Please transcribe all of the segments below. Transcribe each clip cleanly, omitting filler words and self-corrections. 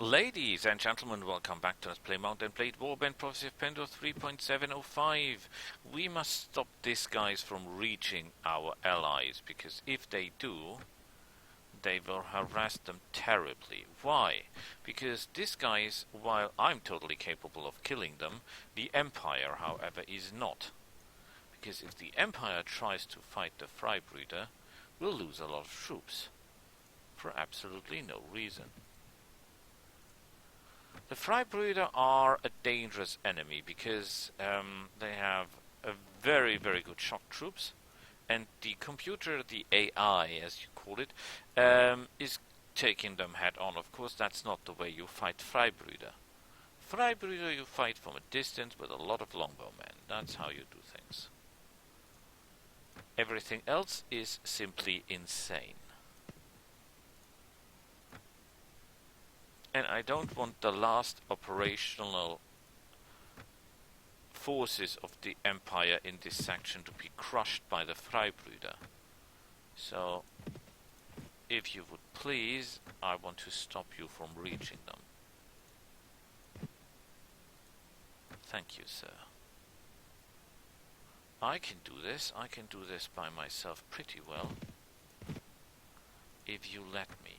Ladies and gentlemen, welcome back to Let's Play Mount and Blade Warband Prophesy of Pendor 3.705. We must stop these guys from reaching our allies, because if they do, they will harass them terribly. Why? Because these guys, while I'm totally capable of killing them, the Empire, however, is not. Because if the Empire tries to fight the freybruder, we'll lose a lot of troops. For absolutely no reason. The freybruder are a dangerous enemy because they have a very, very good shock troops, and the computer, the AI as you call it, is taking them head on. Of course, that's not the way you fight freybruder. Freybruder you fight from a distance with a lot of longbowmen. That's how you do things. Everything else is simply insane. And I don't want the last operational forces of the Empire in this section to be crushed by the freybruder. So, if you would please, I want to stop you from reaching them. Thank you, sir. I can do this. I can do this by myself pretty well. If you let me.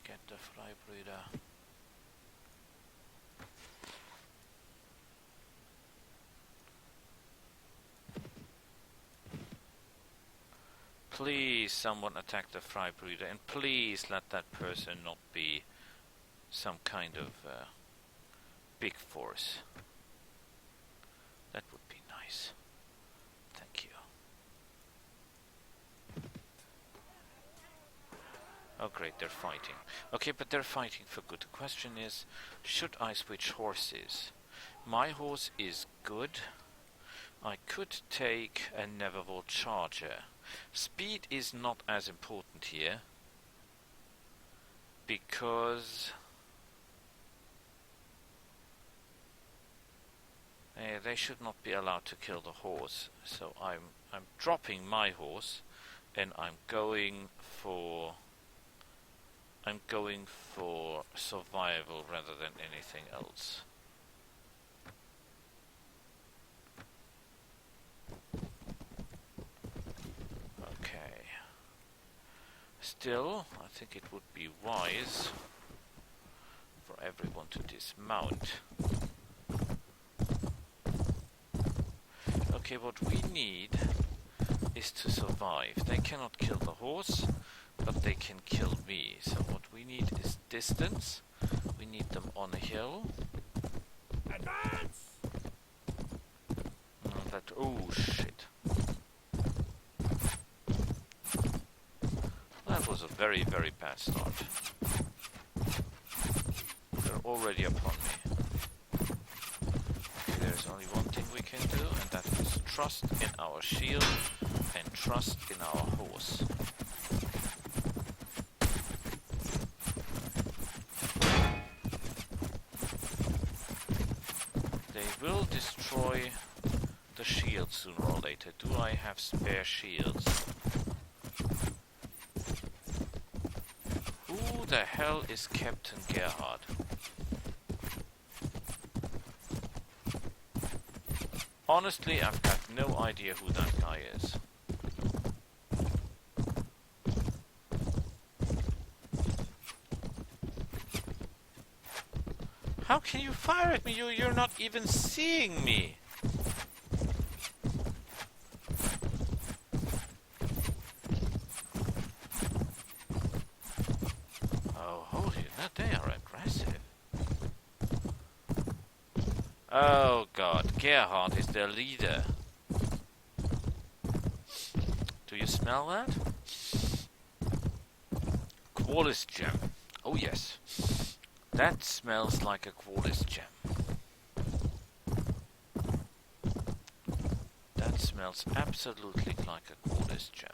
Get the freybruder. Please, someone attack the freybruder, and please let that person not be some kind of big force. That would be nice. Thank you. Oh great, they're fighting. Okay, but they're fighting for good. The question is, should I switch horses? My horse is good. I could take a Neverwall Charger. Speed is not as important here, because they should not be allowed to kill the horse. So I'm dropping my horse, and I'm going for survival rather than anything else. Okay. Still, I think it would be wise for everyone to dismount. Okay, what we need is to survive. They cannot kill the horse, but they can kill me. So what we need is distance. We need them on a hill. Advance! Oh shit. That was a very, very bad start. They're already upon me. Okay, there's only one thing we can do, and that is trust in our shield and trust in our horse. Will destroy the shield sooner or later. Do I have spare shields? Who the hell is Captain Gerhard? Honestly, I've got no idea who that guy is. How can you fire at me? You're not even seeing me. Oh, holy, that they are aggressive. Oh god, Gerhard is their leader. Do you smell that? Qualis gem. Oh yes. That smells like a Qualis gem. That smells absolutely like a Qualis gem.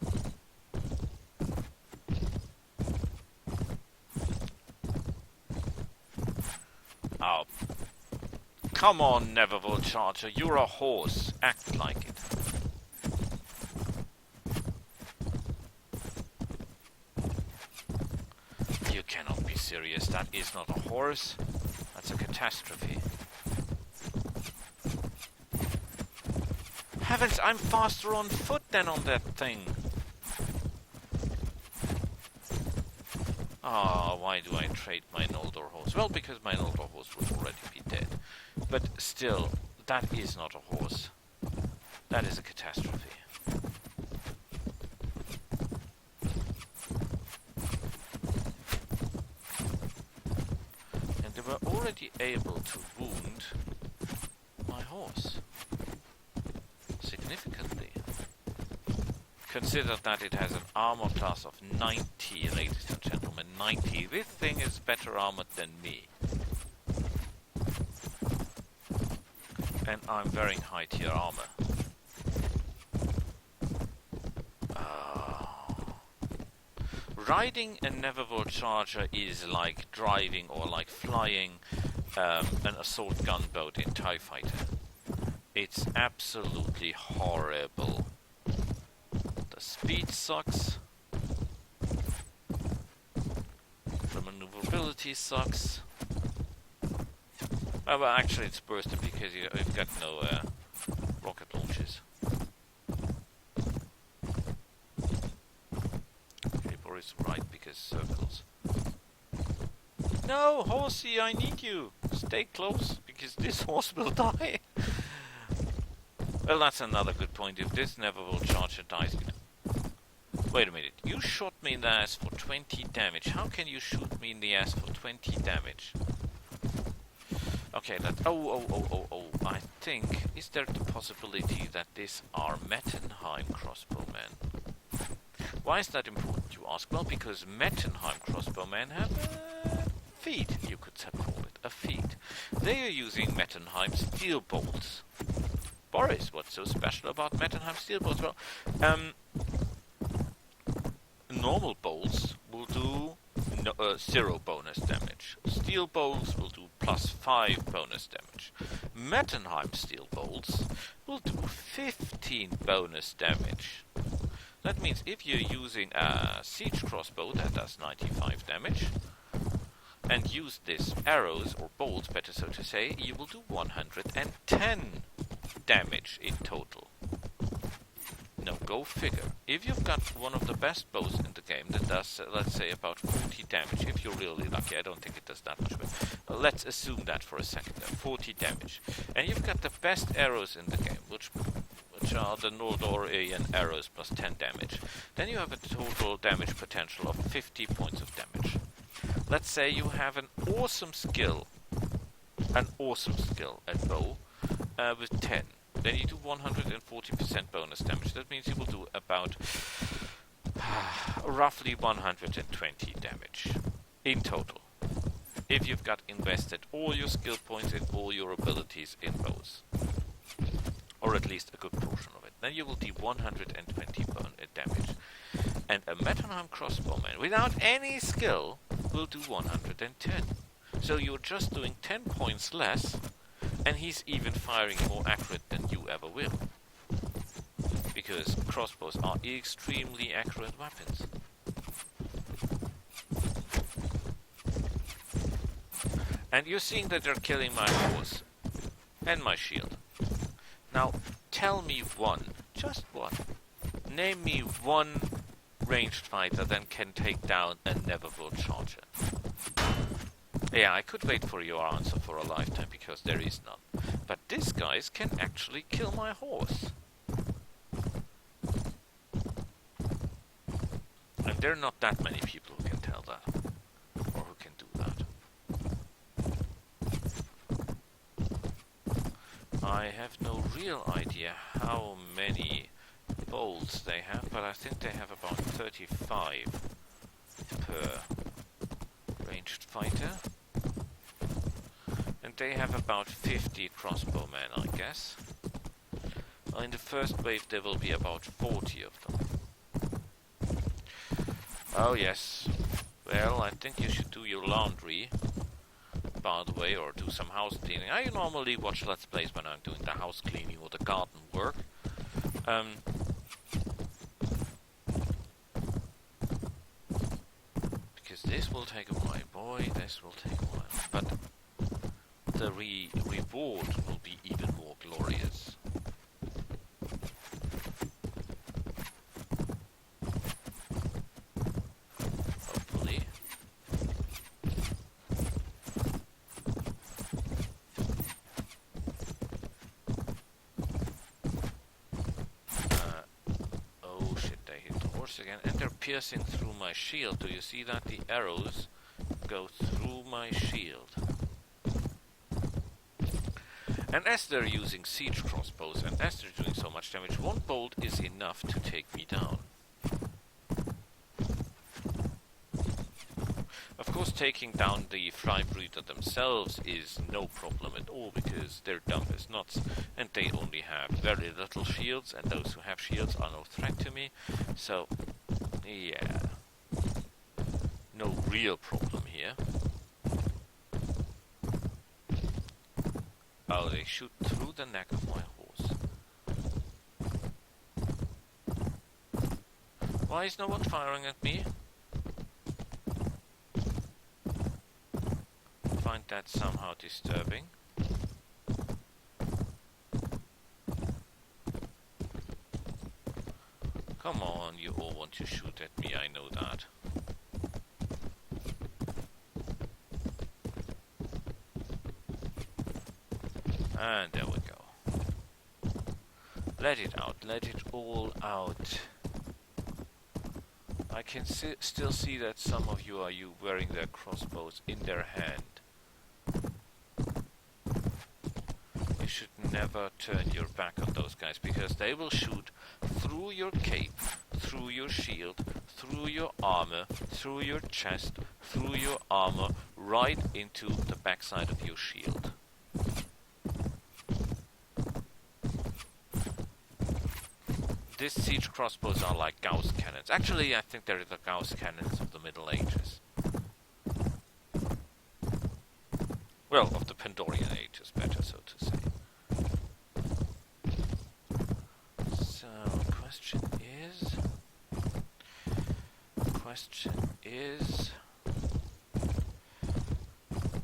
Oh, Come on, Neverville Charger, you're a horse. Act like it. You cannot be serious. That is not a horse. That's a catastrophe. Heavens, I'm faster on foot than on that thing. Ah, why do I trade my Noldor horse? Well, because my Noldor horse would already be dead. But still, that is not a horse. That is a catastrophe. And they were already able to wound my horse. Significantly. Consider that it has an armor class of 90, ladies and gentlemen. 90. This thing is better armored than me. And I'm wearing high tier armor. Riding a Neverville Charger is like driving or like flying an assault gunboat in TIE Fighter. It's absolutely horrible. The speed sucks. The maneuverability sucks. Oh, well, actually it's bursting because you've got no rocket launches. Or is right because circles. No, horsey, I need you. Stay close because this horse will die. Well, that's another good point. If this Neverville Charger dies... Wait a minute. You shot me in the ass for 20 damage. How can you shoot me in the ass for 20 damage? Okay, that... Oh. I think... Is there the possibility that these are Mettenheim crossbowmen? Why is that important, you ask? Well, because Mettenheim crossbowmen have a feat, you could call it. A feat. They are using Mettenheim steel bolts. Boris, what's so special about Mettenheim steel bolts? Well, normal bolts will do 0 bonus damage. Steel bolts will do +5 bonus damage. Mettenheim steel bolts will do 15 bonus damage. That means if you're using a siege crossbow that does 95 damage, and use these arrows, or bolts better so to say, you will do 110 damage in total. No, go figure. If you've got one of the best bows in the game that does, let's say, about 40 damage, if you're really lucky, I don't think it does that much, but let's assume that for a second, 40 damage. And you've got the best arrows in the game, which are the Noldorian arrows plus 10 damage. Then you have a total damage potential of 50 points of damage. Let's say you have an awesome skill at bow with 10. Then you do 140% bonus damage. That means you will do about roughly 120 damage in total. If you've got invested all your skill points and all your abilities in bows. Or at least a good portion of it. Then you will do 120 damage. And a Mettenheim crossbowman, without any skill, will do 110. So you're just doing 10 points less, and he's even firing more accurate than you ever will. Because crossbows are extremely accurate weapons. And you're seeing that they're killing my horse. And my shield. Now, tell me one, just one. Name me one ranged fighter that can take down a Neverville Charger. Yeah, I could wait for your answer for a lifetime, because there is none. But these guys can actually kill my horse. And there are not that many people who can tell that. Or who can do that. I have no real idea how many bolts they have, but I think they have about 35 per ranged fighter. And they have about 50 crossbowmen, I guess. In the first wave there will be about 40 of them. Oh yes. Well, I think you should do your laundry. by the way, or do some house cleaning. I normally watch Let's Plays when I'm doing the house cleaning or the garden work. Because this will take a while, boy, this will take a while. But the reward will be even more glorious. Hopefully. Oh shit, they hit the horse again. And they're piercing through my shield. Do you see that? The arrows go through my shield. And as they're using siege crossbows, and as they're doing so much damage, one bolt is enough to take me down. Of course, taking down the freybruder themselves is no problem at all, because they're dumb as nuts, and they only have very little shields, and those who have shields are no threat to me. So, yeah, no real problem here. Oh, they shoot through the neck of my horse. Why is no one firing at me? I find that somehow disturbing. Come on, you all want to shoot at me, I know that. And there we go. Let it out, let it all out. I can still see that some of you are wearing their crossbows in their hand. You should never turn your back on those guys, because they will shoot through your cape, through your shield, through your armor, through your chest, through your armor, right into the backside of your shield. These siege crossbows are like Gauss cannons. Actually, I think they're the Gauss cannons of the Middle Ages. Well, of the Pendorian Ages, better so to say. So, question is...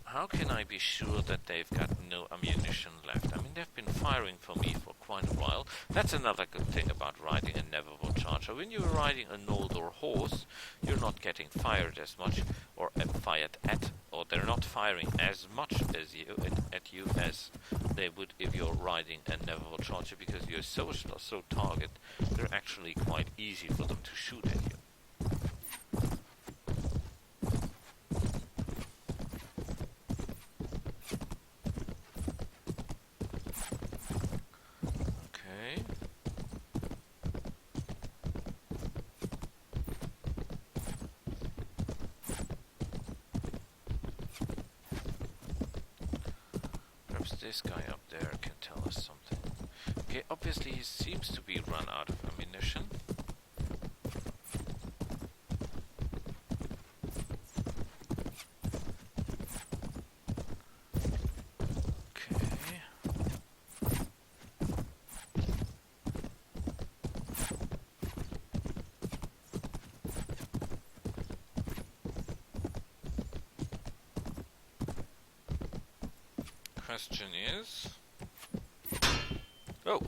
how can I be sure that they've got no ammunition left? I mean, they've been firing for me for quite a while. That's another good thing about riding a Neverwhite charger. When you're riding a Noldor horse, you're not getting fired as much, or fired at, or they're not firing as much as at you as they would if you're riding a Neverwhite charger, because you're so target, they're actually quite easy for them to shoot at you. This guy up there can tell us something. Okay, obviously he seems to be run out of ammunition. Okay. Question is... oh!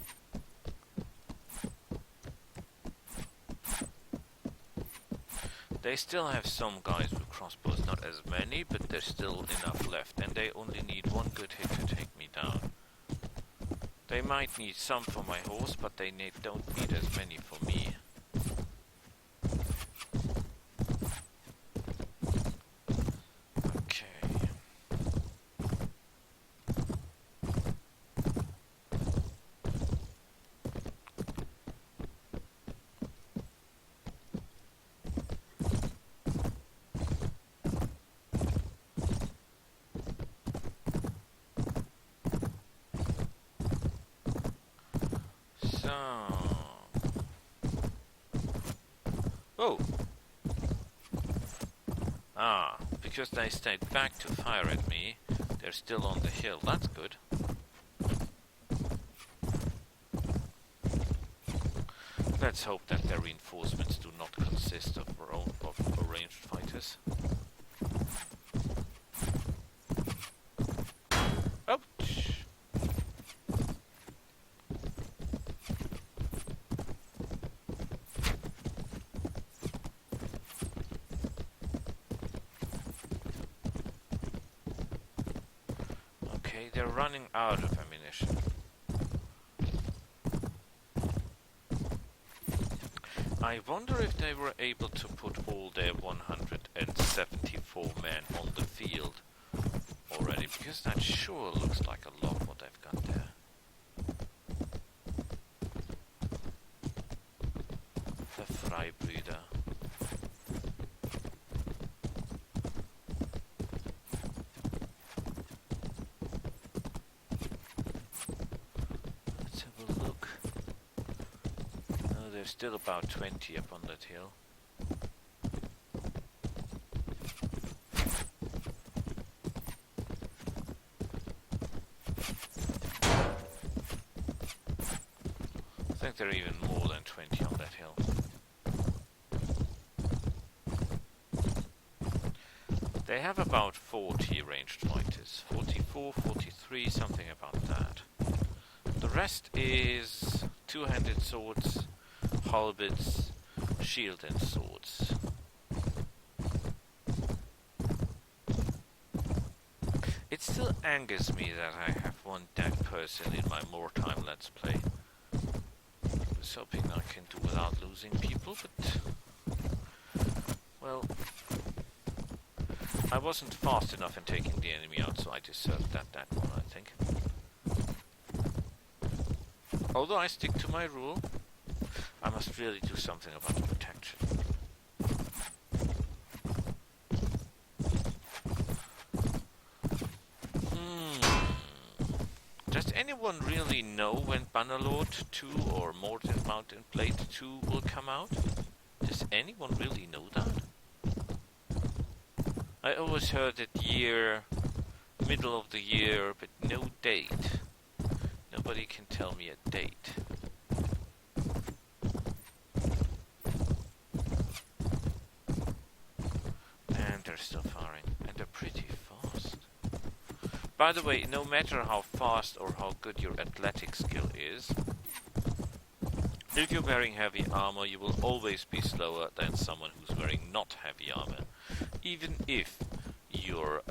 They still have some guys with crossbows, not as many, but there's still enough left, and they only need one good hit to take me down. They might need some for my horse, but they don't need as many for me. Oh! Ah, because they stayed back to fire at me, They're still on the hill, that's good. Let's hope that their reinforcements do not consist of ranged fighters. Ouch! Okay, they're running out of ammunition. I wonder if they were able to put all their 174 men on the field already, because that sure looks like a lot what they've got there. The freybruder. Let's have a look. There's still about 20 up on that hill. I think there are even more than 20 on that hill. They have about 40 ranged fighters. 44, 43, something about that. The rest is two-handed swords, halberds, shield and swords. It still angers me that I have one dead person in my more time let's play. I was hoping I can do without losing people, but well, I wasn't fast enough in taking the enemy out, so I deserved that one, I think. Although I stick to my rule, I must really do something about the protection. Does anyone really know when Bannerlord 2 or Morton Mountain Blade 2 will come out? Does anyone really know that? I always heard that year, middle of the year, but no date. Nobody can tell me a date. And they're still firing, and they're pretty fast. By the way, no matter how fast or how good your athletic skill is, if you're wearing heavy armor, you will always be slower than someone who's wearing not heavy armor. Even if your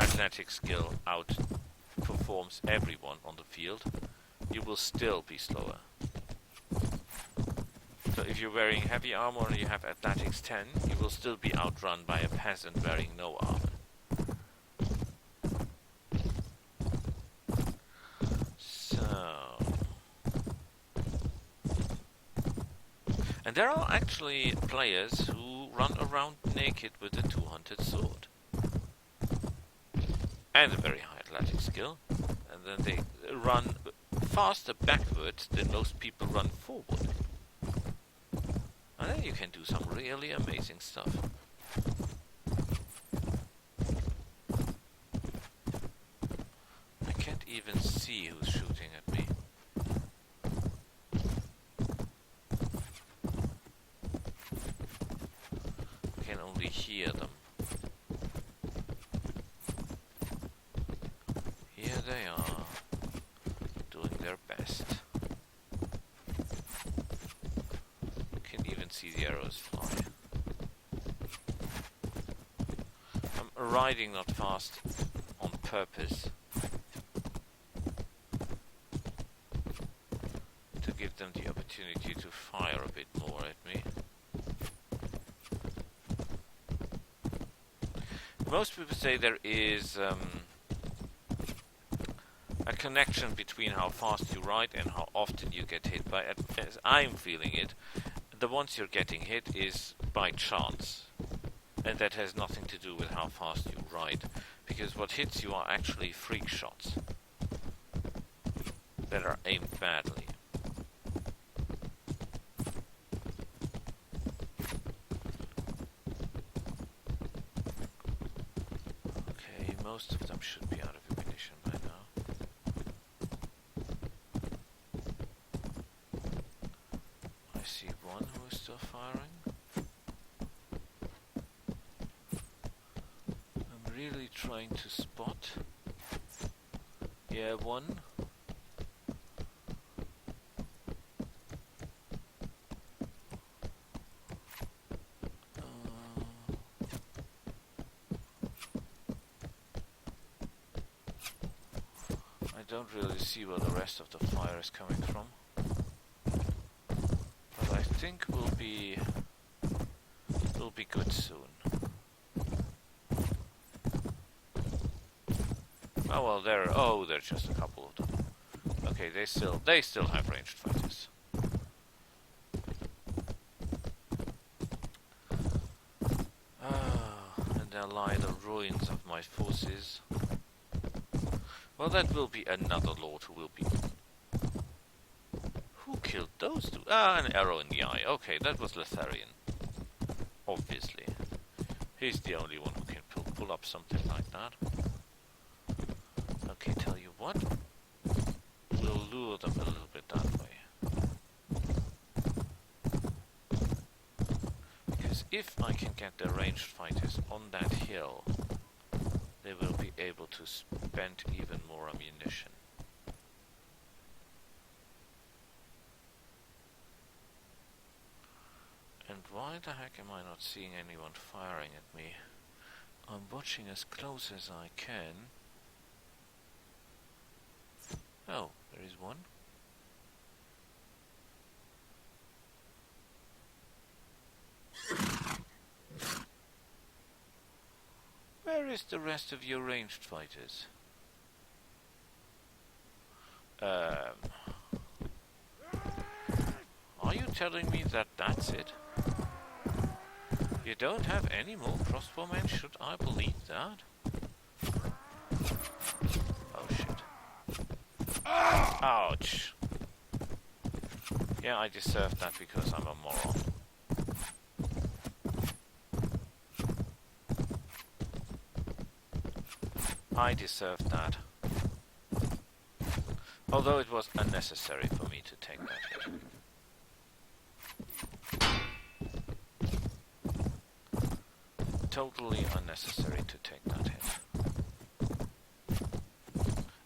athletic skill outperforms everyone on the field, you will still be slower. So if you're wearing heavy armor and you have athletics 10, you will still be outrun by a peasant wearing no armor. And there are actually players who run around naked with a two-handed sword. And a very high athletic skill. And then they run faster backwards than most people run forward. And then you can do some really amazing stuff. I can't even see who's shooting at me. I can only hear them. Here they are, doing their best. Can even see the arrows fly. I'm riding not fast on purpose to give them the opportunity to fire a bit more at me. Most people say there is a connection between how fast you ride and how often you get hit. By, as I'm feeling it, the ones you're getting hit is by chance. And that has nothing to do with how fast you ride. Because what hits you are actually freak shots that are aimed badly. Okay, should be out of ammunition by now. I see one who is still firing. I'm really trying to spot. Yeah, one. I don't really see where the rest of the fire is coming from, but I think we'll be good soon. Oh well, there's just a couple of them. Okay, they still have ranged fighters. And there lie the ruins of my forces. Well, that will be another lord who will be... Who killed those two? Ah, an arrow in the eye. Okay, that was Letharian. Obviously. He's the only one who can pull up something like that. Okay, tell you what. We'll lure them a little bit that way. Because if I can get the ranged fighters on that hill, they will be able to spend even more ammunition. And why the heck am I not seeing anyone firing at me? I'm watching as close as I can. Oh, there is one. Where is the rest of your ranged fighters? Are you telling me that that's it? You don't have any more crossbowmen? Should I believe that? Oh shit. Ouch. Yeah, I deserve that because I'm a moron. I deserved that. Although it was unnecessary for me to take that hit. Totally unnecessary to take that hit.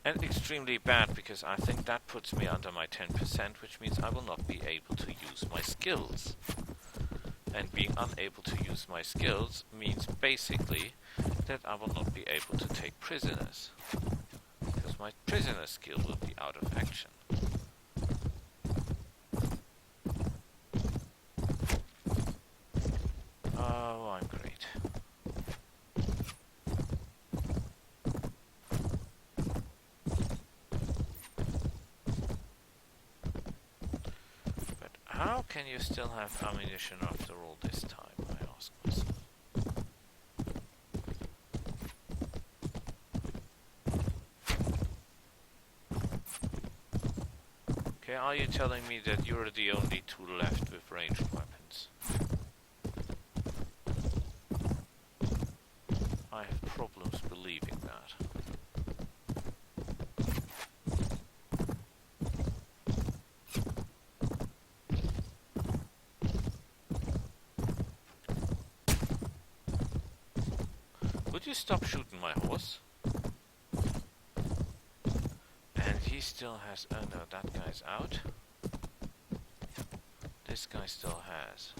And extremely bad because I think that puts me under my 10%, which means I will not be able to use my skills. And being unable to use my skills means basically that I will not be able to take prisoners. Because my prisoner skill will be out of action. Oh, I'm great. But how can you still have ammunition after all this time, I ask myself. Okay, are you telling me that you're the only two left with ranged weapons? I have problems believing that. Would you stop shooting my horse? And he still has... Oh no, that guy's out. This guy still has.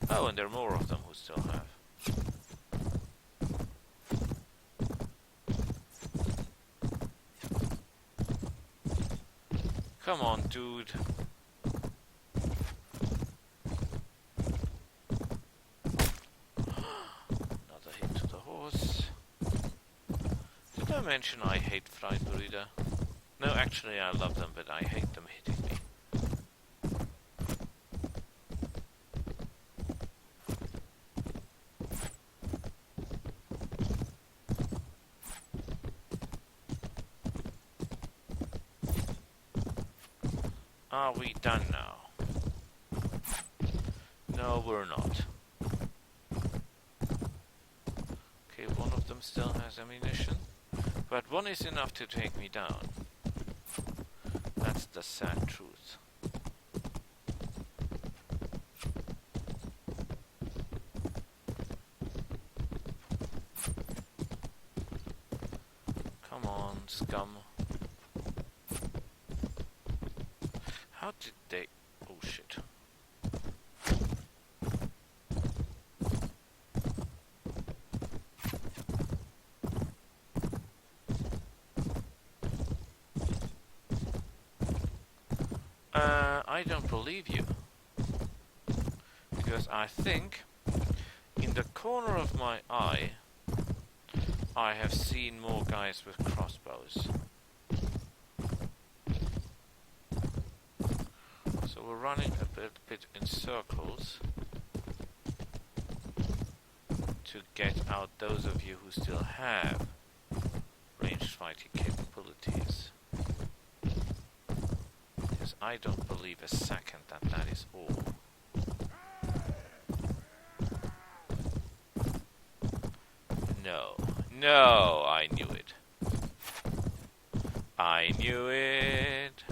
Oh, and there are more of them who still have. Come on, dude. Another hit to the horse. Did I mention I hate freybruder? No, actually I love them, but I hate them hitting me. Are we done now? No, we're not. has ammunition, but one is enough to take me down. That's the sad truth. Come on, scum. How did they... Oh shit. I don't believe you. Because I think in the corner of my eye I have seen more guys with crossbows. So we're running a bit in circles to get out those of you who still have ranged fighting capabilities. Because I don't believe a second that that is all. No. No, I knew it. I knew it.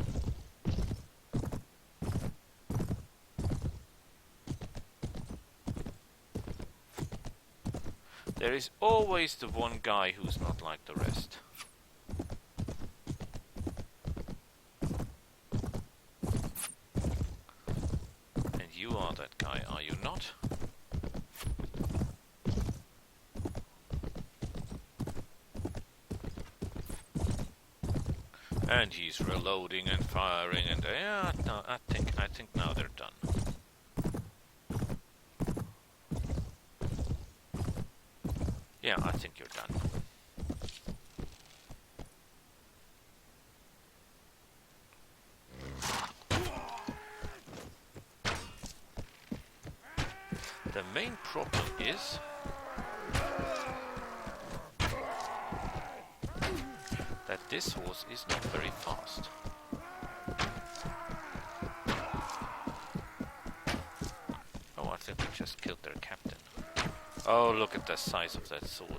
There is always the one guy who's not like the rest. And you are that guy, are you not? And he's reloading and firing, and yeah, no, I think now they're done. Yeah, I think you're done. The main problem is that this horse is not very fast. Oh, I think we just killed their captain. Oh, look at the size of that sword.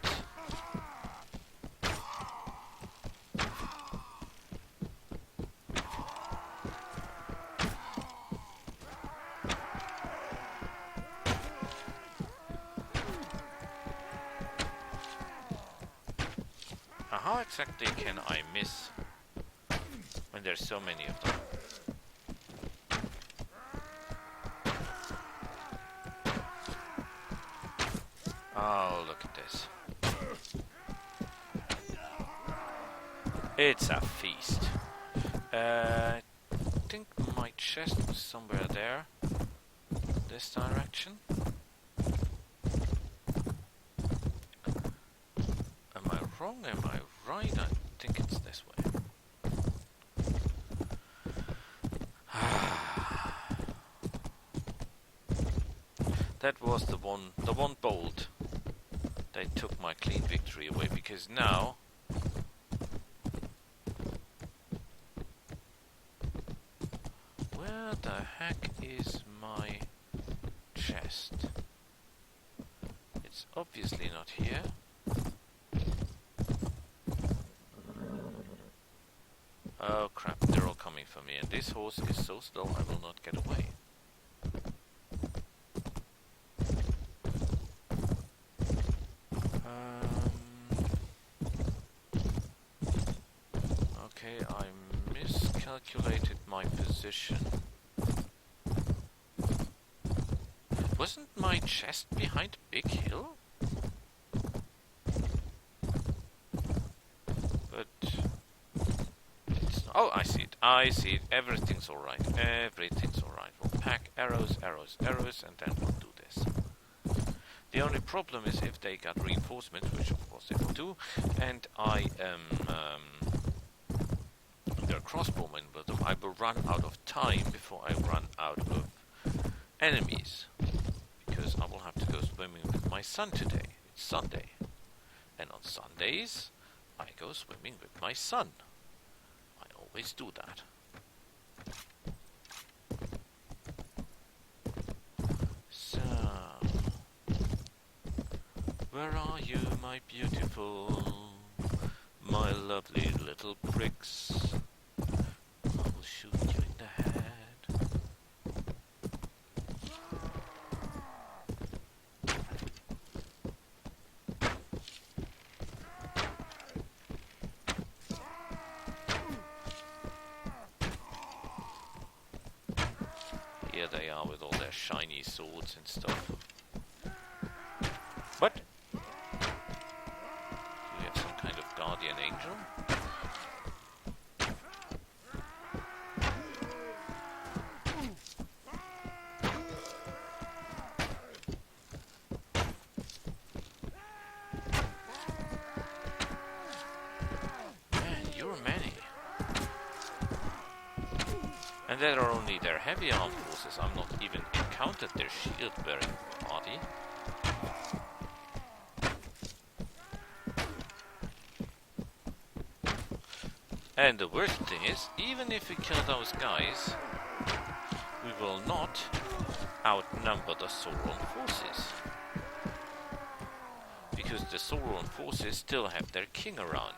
How exactly can I miss when there's so many of them? Oh, look at this. It's a feast. I think my chest was somewhere there. This direction. Am I wrong? Am I right? I think it's this way. That was the one bolt that took my clean victory away, because now where the heck is my chest? It's obviously not here. Oh crap, they're all coming for me, and this horse is so slow I will not get away. Okay, I miscalculated my position. Wasn't my chest behind a big hill? But it's not. Oh, I see it. I see it. Everything's alright. Everything's alright. We'll pack arrows, arrows, arrows, and then we'll do this. The only problem is if they got reinforcements, which of course they will do, and I am their crossbowmen with them, I will run out of time before I run out of enemies. Because I will have to go swimming with my son today. It's Sunday. And on Sundays, I go swimming with my son. I always do that. So... Where are you, my beautiful, my lovely little pricks? I will shoot you in the head. Here they are with all their shiny swords and stuff. What? Do we have some kind of guardian angel? Man, you're many. And there are only their heavy armed forces. I've not even encountered their shield-bearing party. And the worst thing is, even if we kill those guys, we will not outnumber the Sauron forces. Because the Sauron forces still have their king around,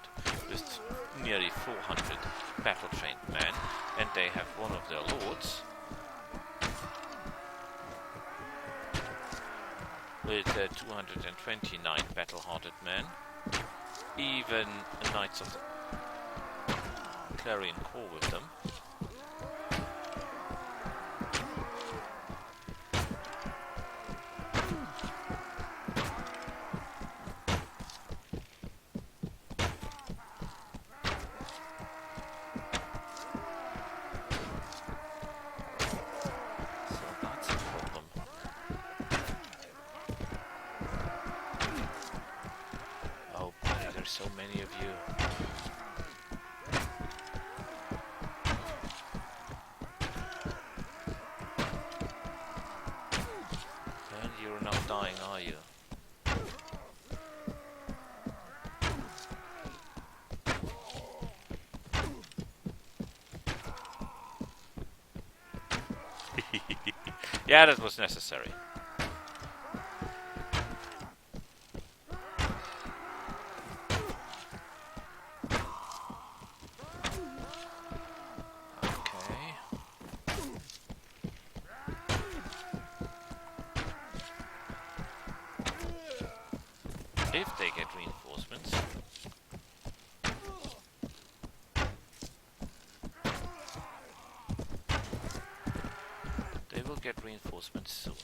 with nearly 400 battle-trained men, and they have one of their lords with 229 battle-hardened men. Even Knights of the Clarion Core with them. So that's a problem. Oh boy, there's so many of you. You're not dying, are you? Yeah, that was necessary. If they get reinforcements. They will get reinforcements soon.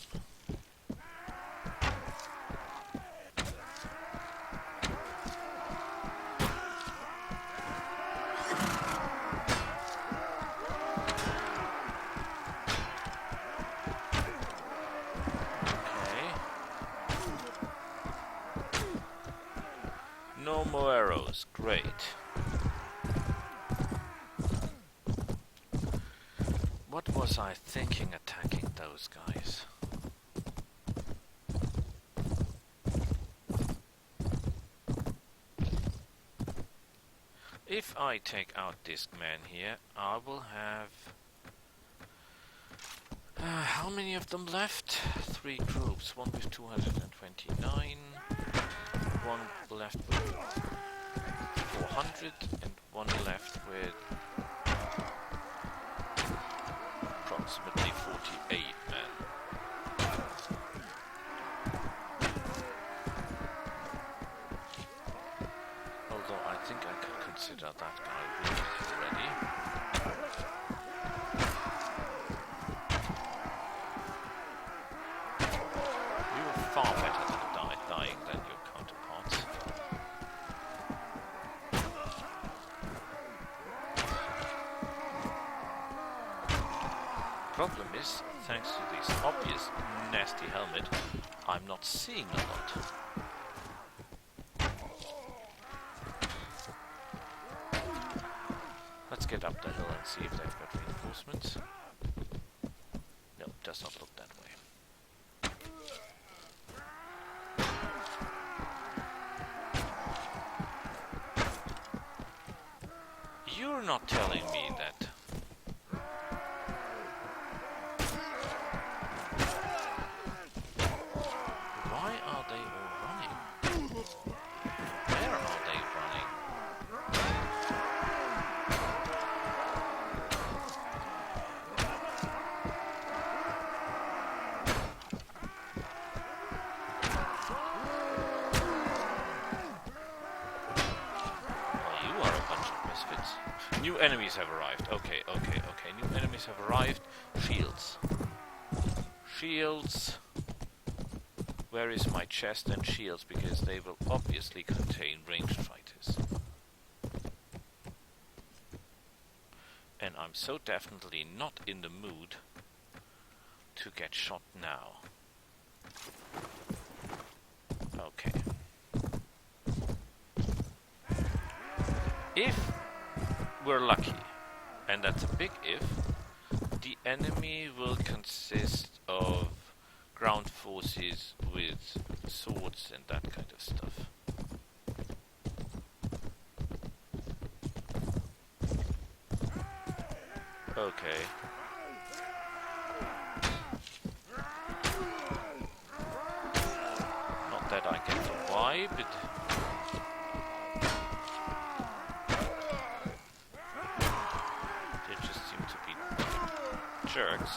No more arrows, great. What was I thinking attacking those guys? If I take out this man here, I will have... how many of them left? 3 groups, one with 229, one left with 400, and one left with approximately 48 men. Although I think I could consider that guy weak already. You were far better than dying than your counterparts. Problem is, thanks to this obvious nasty helmet, I'm not seeing a lot. Let's get up the hill and see if they've got reinforcements. No, does not look that way. You're not telling me that. Why are they all running? New enemies have arrived. Okay. New enemies have arrived. Shields. Shields. Where is my chest and shields? Because they will obviously contain ranged fighters. And I'm so definitely not in the mood to get shot now. Okay. If we're lucky, and that's a big if, the enemy will consist of ground forces with swords and that kind of stuff. Okay. Not that I get the vibe, but they just seem to be jerks.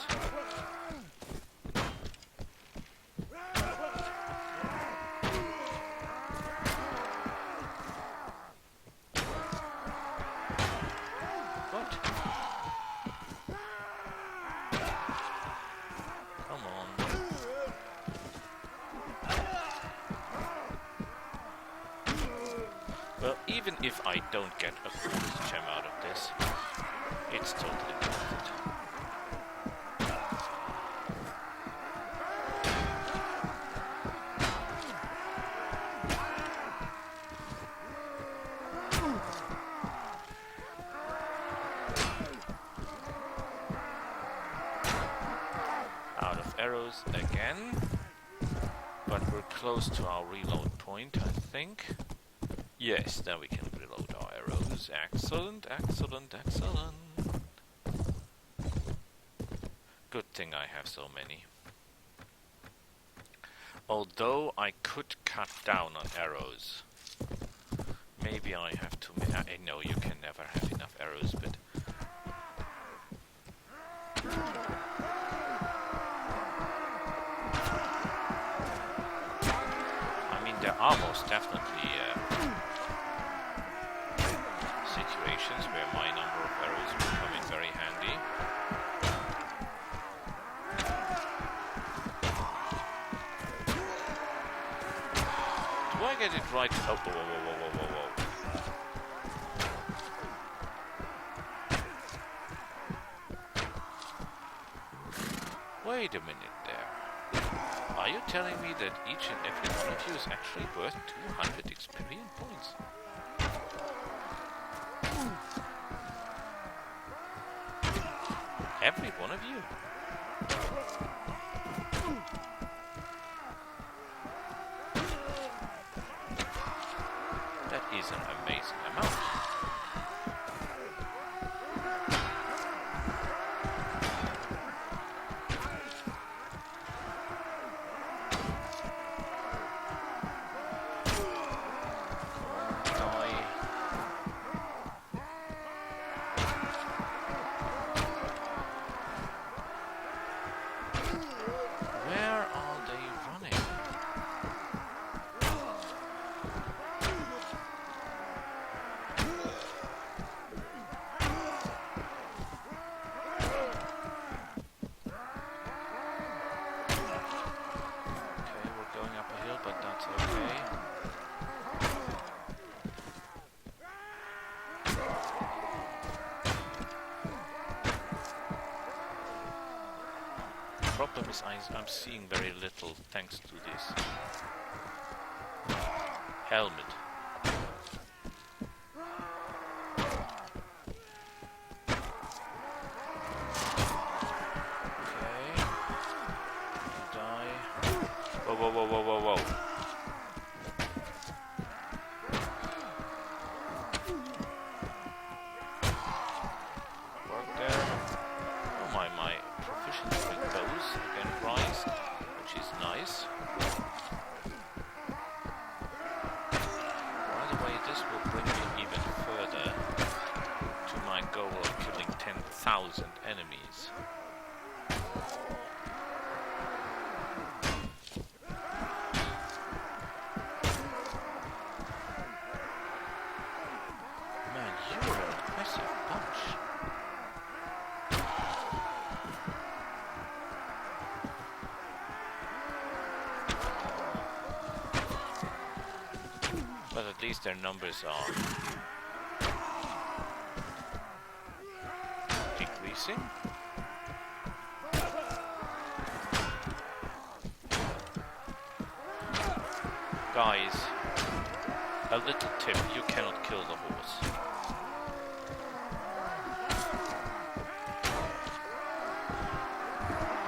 Well, even if I don't get a bonus gem out of this, it's totally worth it. Out of arrows again, but we're close to our reload point, I think. Yes, now we can reload our arrows. Excellent, excellent, excellent. Good thing I have so many. Although I could cut down on arrows. Maybe I have to... I know you can never have enough arrows, but... I mean, there are most definitely... situations where my number of arrows will come in very handy. Do I get it right? Oh, whoa, whoa, whoa, whoa, whoa, whoa. Wait a minute there. Are you telling me that each and every one of you is actually worth 200 experience points? Every one of you? That is an amazing amount. Problem is I'm seeing very little thanks to this helmet. Okay. Die. Whoa, whoa, whoa, whoa, whoa, whoa. Enemies. Man, you're an impressive bunch. least their numbers are decreasing. Guys, a little tip, you cannot kill the horse.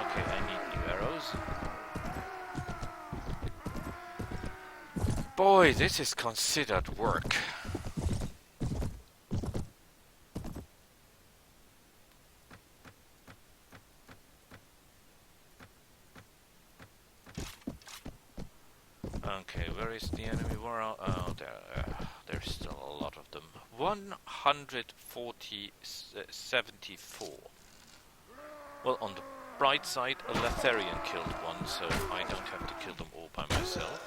Okay, I need new arrows. Boy, this is considered work. Okay, where is the enemy? Where are... Oh, there's still a lot of them. 174. Well, on the bright side, a Letharian killed one, so I don't have to kill them all by myself.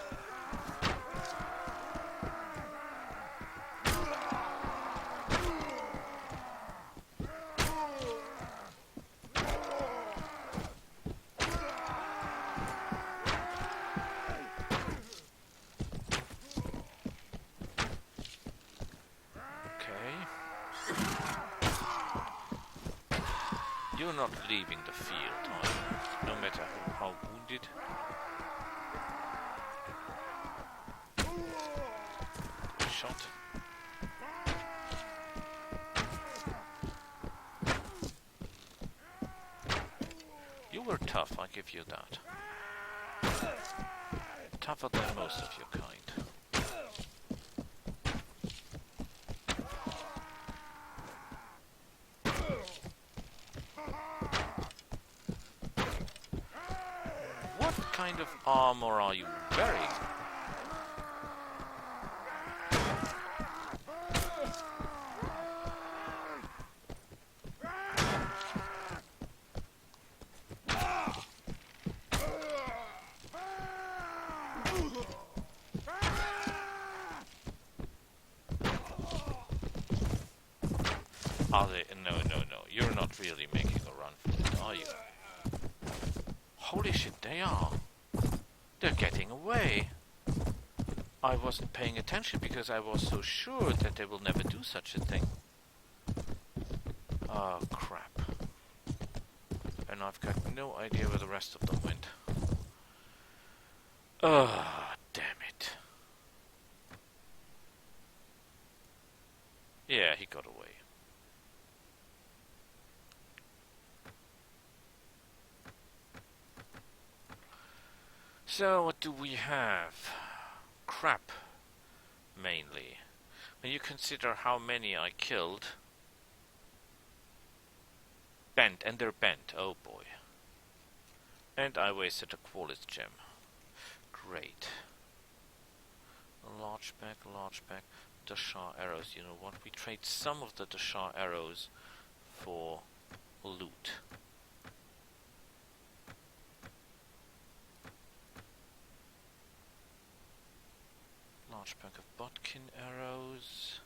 You're not leaving the field, are you? No matter how wounded. Good shot. You were tough, I give you that. Tougher than most of your kind. What kind of armor are you wearing? Are they? No. You're not really making a run for it, are you? Holy shit, they are. They're getting away. I wasn't paying attention because I was so sure that they will never do such a thing. Oh, crap. And I've got no idea where the rest of them went. Oh, damn it. Yeah, he got away. So, what do we have? Crap, mainly. When you consider how many I killed. Bent, and they're bent, oh boy. And I wasted a Qualis gem. Great. A large bag. Dashar arrows, you know what? We trade some of the Dashar arrows for loot. Large pack of Bodkin arrows.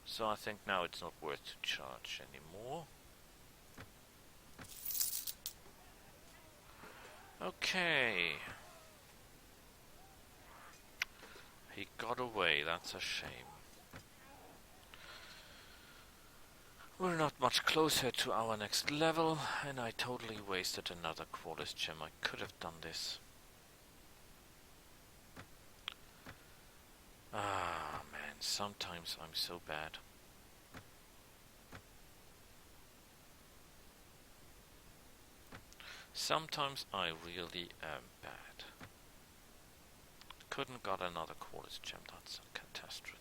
So I think now it's not worth to charge anymore. Okay. He got away, that's a shame. We're not much closer to our next level, and I totally wasted another Qualis gem. I could have done this. Ah, man, sometimes I'm so bad. Sometimes I really am bad. Couldn't got another Qualis gem, that's a catastrophe.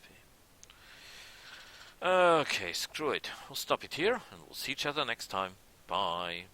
Okay, screw it. We'll stop it here, and we'll see each other next time. Bye.